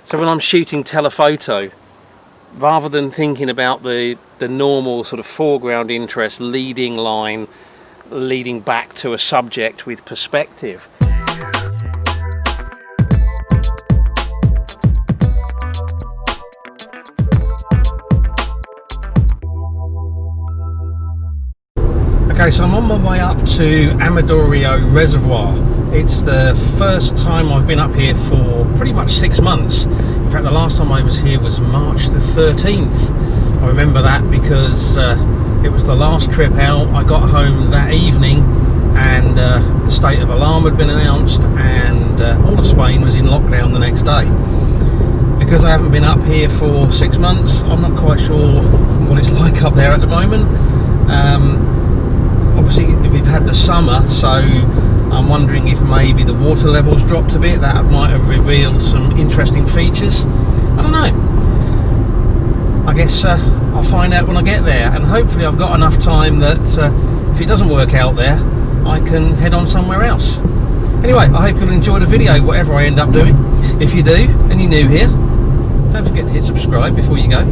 So when I'm shooting telephoto, rather than thinking about the normal sort of foreground interest, leading line, leading back to a subject with perspective. Okay, so I'm on my way up to Amadorio Reservoir. It's the first time I've been up here for pretty much 6 months. In fact, the last time I was here was March the 13th. I remember that because it was the last trip out. I got home that evening and the state of alarm had been announced and all of Spain was in lockdown the next day. Because I haven't been up here for 6 months, I'm not quite sure what it's like up there at the moment. Obviously we've had the summer, so I'm wondering if maybe the water levels dropped a bit. That might have revealed some interesting features. I don't know. I guess I'll find out when I get there, and hopefully I've got enough time that if it doesn't work out there, I can head on somewhere else. Anyway, I hope you'll enjoy the video, whatever I end up doing. If you do, and you're new here, don't forget to hit subscribe before you go.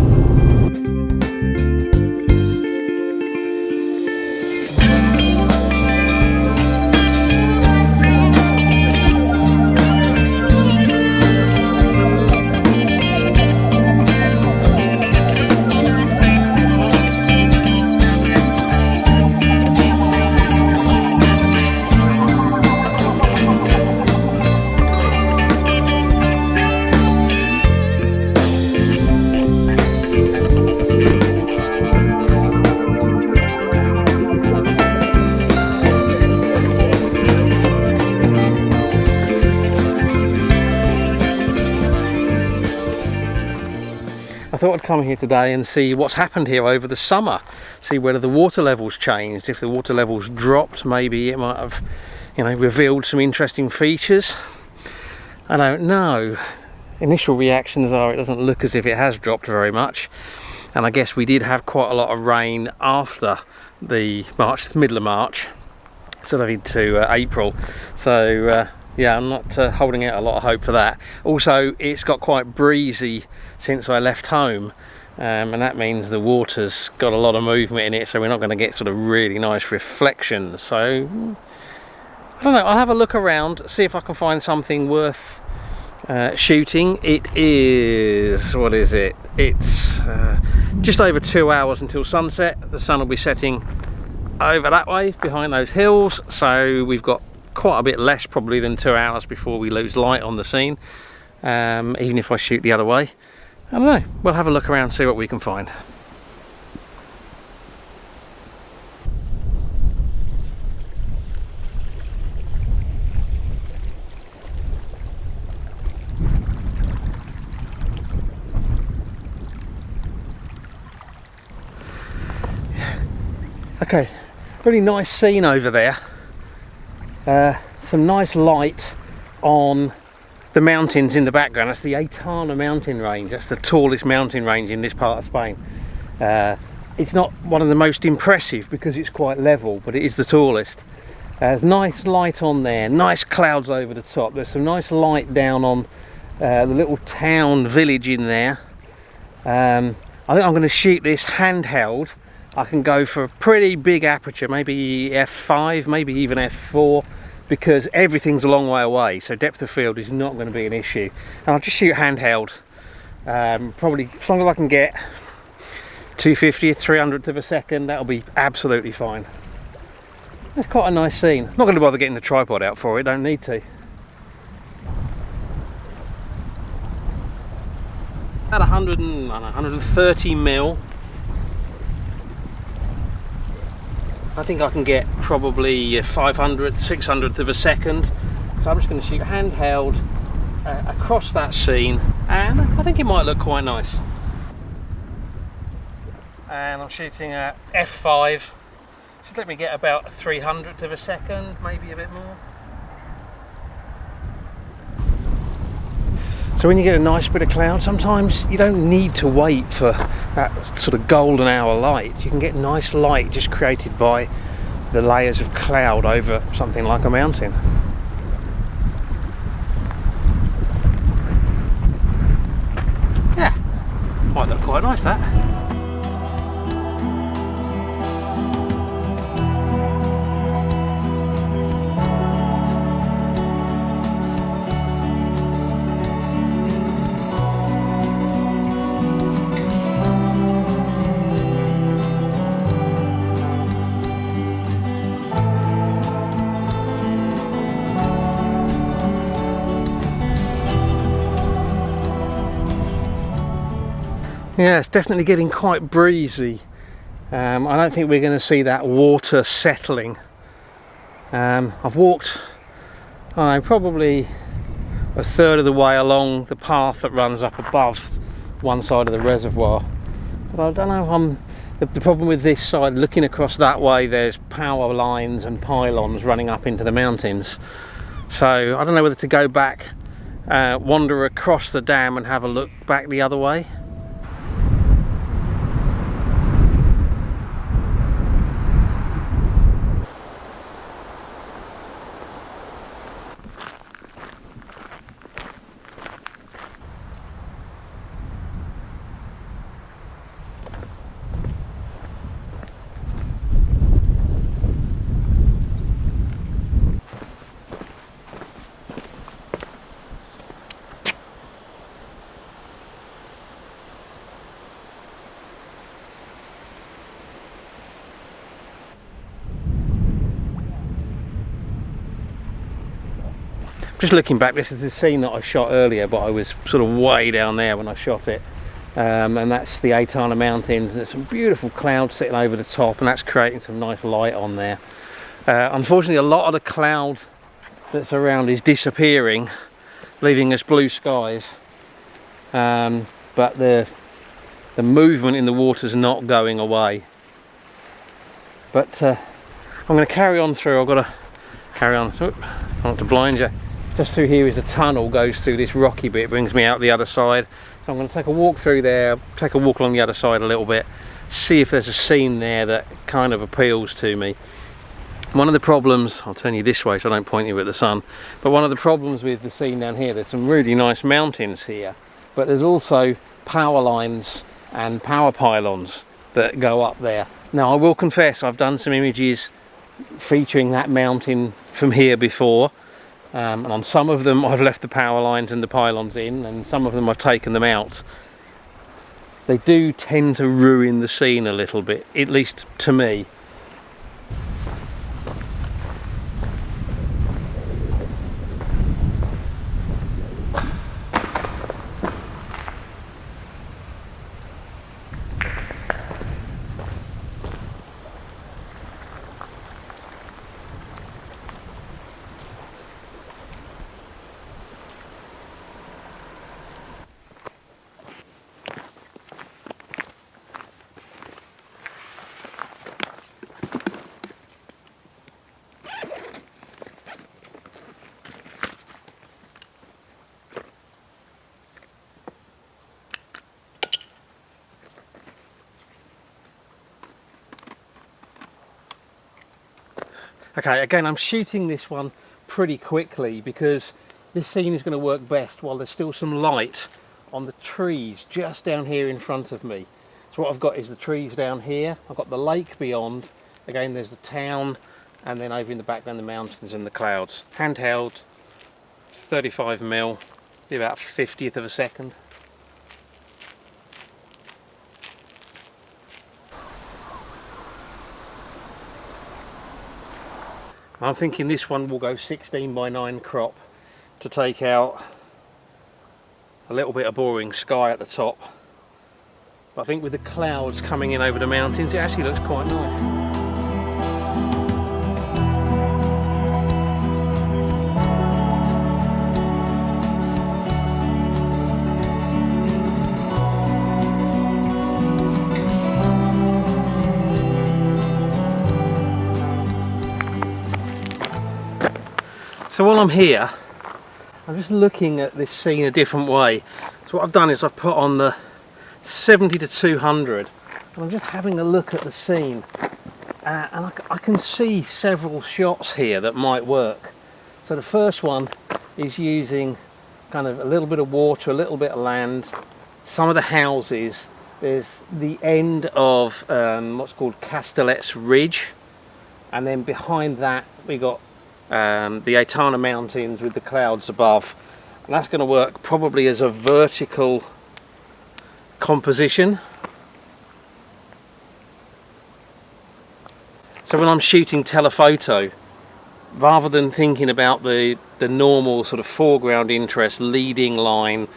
I thought I'd come here today and see what's happened here over the summer, see whether the water levels changed. If the water levels dropped, maybe it might have, revealed some interesting features. I don't know. Initial reactions are it doesn't look as if it has dropped very much, and I guess we did have quite a lot of rain after the middle of March, sort of into April. So yeah, I'm not holding out a lot of hope for that. Also, it's got quite breezy since I left home, and that means the water's got a lot of movement in it, so we're not going to get sort of really nice reflections. So I don't know, I'll have a look around, see if I can find something worth shooting. It is, what is it? It's just over 2 hours until sunset. The sun will be setting over that way behind those hills, so we've got quite a bit less probably than 2 hours before we lose light on the scene, even if I shoot the other way. I don't know, we'll have a look around, see what we can find. Okay, really nice scene over there. Some nice light on the mountains in the background. That's the Etana mountain range. That's the tallest mountain range in this part of Spain. It's not one of the most impressive because it's quite level, but it is the tallest. There's nice light on there, nice clouds over the top. There's some nice light down on the little town village in there. I think I'm going to shoot this handheld. I can go for a pretty big aperture, maybe f5, maybe even f4, because everything's a long way away, so depth of field is not going to be an issue. And I'll just shoot handheld, probably as long as I can get 2/50th, 300th of a second, that'll be absolutely fine. That's quite a nice scene. I'm not going to bother getting the tripod out for it, don't need to. At 130 mil. I think I can get probably 500th, 600th of a second. So I'm just going to shoot handheld across that scene, and I think it might look quite nice. And I'm shooting at f5. Should let me get about 300th of a second, maybe a bit more. So when you get a nice bit of cloud, sometimes you don't need to wait for that sort of golden hour light. You can get nice light just created by the layers of cloud over something like a mountain. quite nice, that. Yeah, it's definitely getting quite breezy. I don't think we're going to see that water settling. I've walked probably a third of the way along the path that runs up above one side of the reservoir. But I don't know, the problem with this side, looking across that way, there's power lines and pylons running up into the mountains. So I don't know whether to go back, wander across the dam and have a look back the other way. Just looking back, this is the scene that I shot earlier, but I was sort of way down there when I shot it. And that's the Etana Mountains, and there's some beautiful clouds sitting over the top, and that's creating some nice light on there. Unfortunately, a lot of the cloud that's around is disappearing, leaving us blue skies. But the movement in the water's not going away. But I'm going to carry on through. I've got to carry on. I don't want to blind you. Just through here is a tunnel, goes through this rocky bit, brings me out the other side. So I'm going to take a walk through there, take a walk along the other side a little bit, see if there's a scene there that kind of appeals to me. One of the problems, I'll turn you this way so I don't point you at the sun, but one of the problems with the scene down here, there's some really nice mountains here, but there's also power lines and power pylons that go up there. Now I will confess, I've done some images featuring that mountain from here before. And on some of them I've left the power lines and the pylons in, and some of them I've taken them out. They do tend to ruin the scene a little bit, at least to me. Okay, again, I'm shooting this one pretty quickly because this scene is going to work best while there's still some light on the trees just down here in front of me. So what I've got is the trees down here, I've got the lake beyond, again there's the town, and then over in the background the mountains and the clouds. Handheld, 35mm, about 50th of a second. I'm thinking this one will go 16:9 crop to take out a little bit of boring sky at the top. But I think with the clouds coming in over the mountains, it actually looks quite nice. So while I'm here, I'm just looking at this scene a different way. So what I've done is I've put on the 70 to 200 and I'm just having a look at the scene, and I can see several shots here that might work. So the first one is using kind of a little bit of water, a little bit of land, some of the houses, There's the end of what's called Castellet's Ridge, and then behind that we got the Etana Mountains with the clouds above, and that's going to work probably as a vertical composition. So when I'm shooting telephoto, rather than thinking about the normal sort of foreground interest leading line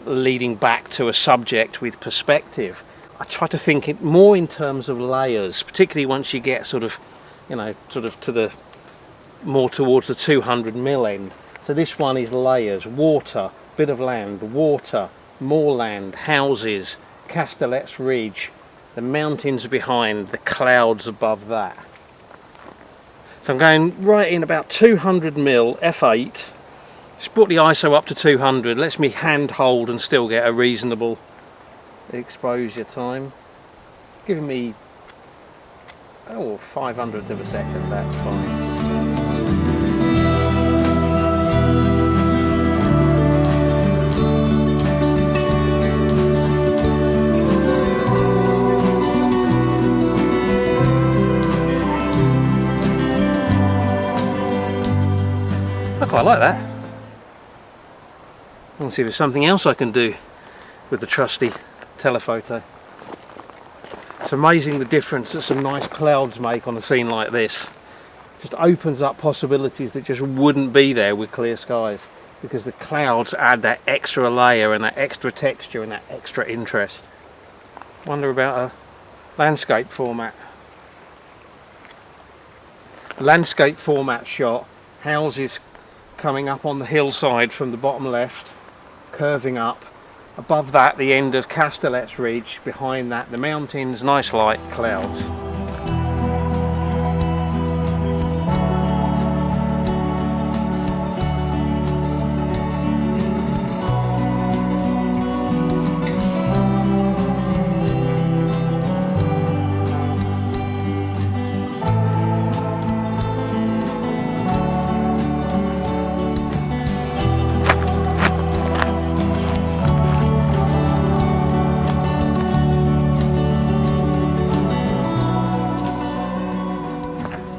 leading back to a subject with perspective, I try to think it more in terms of layers, particularly once you get sort of, you know, sort of to the more towards the 200mm end. So this one is layers: water, bit of land, water, more land, houses, Castellet's Ridge, the mountains behind, the clouds above that. So I'm going right in about 200mm f8. Just brought the ISO up to 200, lets me hand hold and still get a reasonable exposure time. Giving me 500th of a second, that's fine. I quite like that. I want to see if there's something else I can do with the trusty telephoto. It's amazing the difference that some nice clouds make on a scene like this. Just opens up possibilities that just wouldn't be there with clear skies, because the clouds add that extra layer and that extra texture and that extra interest. Wonder about a landscape format. Landscape format shot, houses coming up on the hillside from the bottom left, curving up. Above that, the end of Castellet's Ridge. Behind that, the mountains, nice light clouds.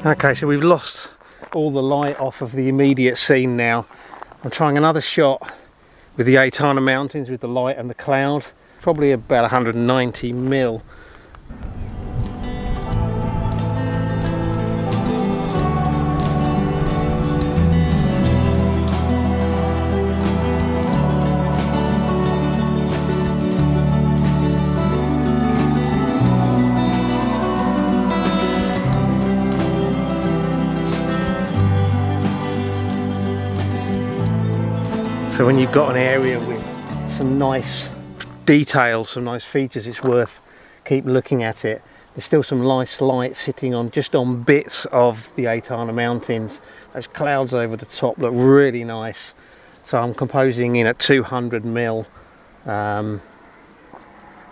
Okay, so we've lost all the light off of the immediate scene now. I'm trying another shot with the Etana Mountains with the light and the cloud, probably about 190mm. So when you've got an area with some nice details, some nice features, it's worth keep looking at it. There's still some nice light sitting on just on bits of the Etana Mountains. Those clouds over the top look really nice. So I'm composing in at 200mm.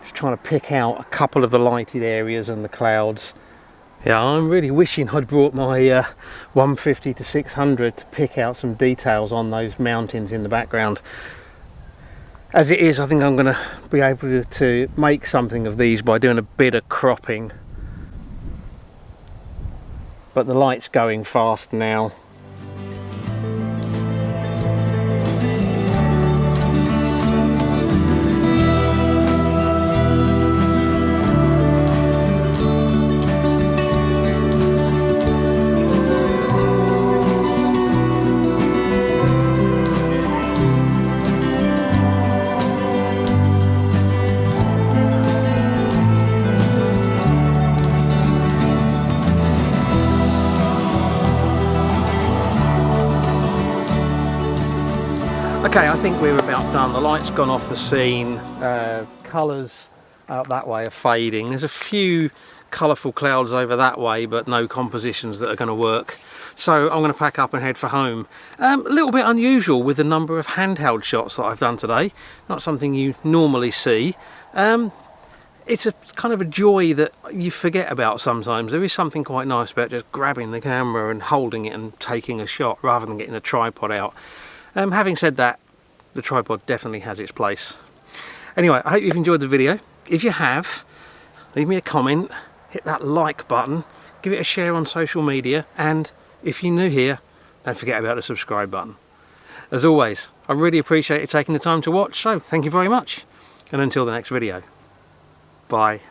Just trying to pick out a couple of the lighted areas and the clouds. Yeah, I'm really wishing I'd brought my 150 to 600 to pick out some details on those mountains in the background. As it is, I think I'm going to be able to make something of these by doing a bit of cropping. But the light's going fast now. Okay, I think we're about done. The light's gone off the scene. Colours out that way are fading. There's a few colourful clouds over that way, but no compositions that are going to work. So I'm going to pack up and head for home. A little bit unusual with the number of handheld shots that I've done today. Not something you normally see. It's a kind of a joy that you forget about sometimes. There is something quite nice about just grabbing the camera and holding it and taking a shot rather than getting a tripod out. Having said that, the tripod definitely has its place. Anyway, I hope you've enjoyed the video. If you have, leave me a comment, hit that like button, give it a share on social media, and if you're new here, don't forget about the subscribe button. As always, I really appreciate you taking the time to watch, so thank you very much. And until the next video, bye.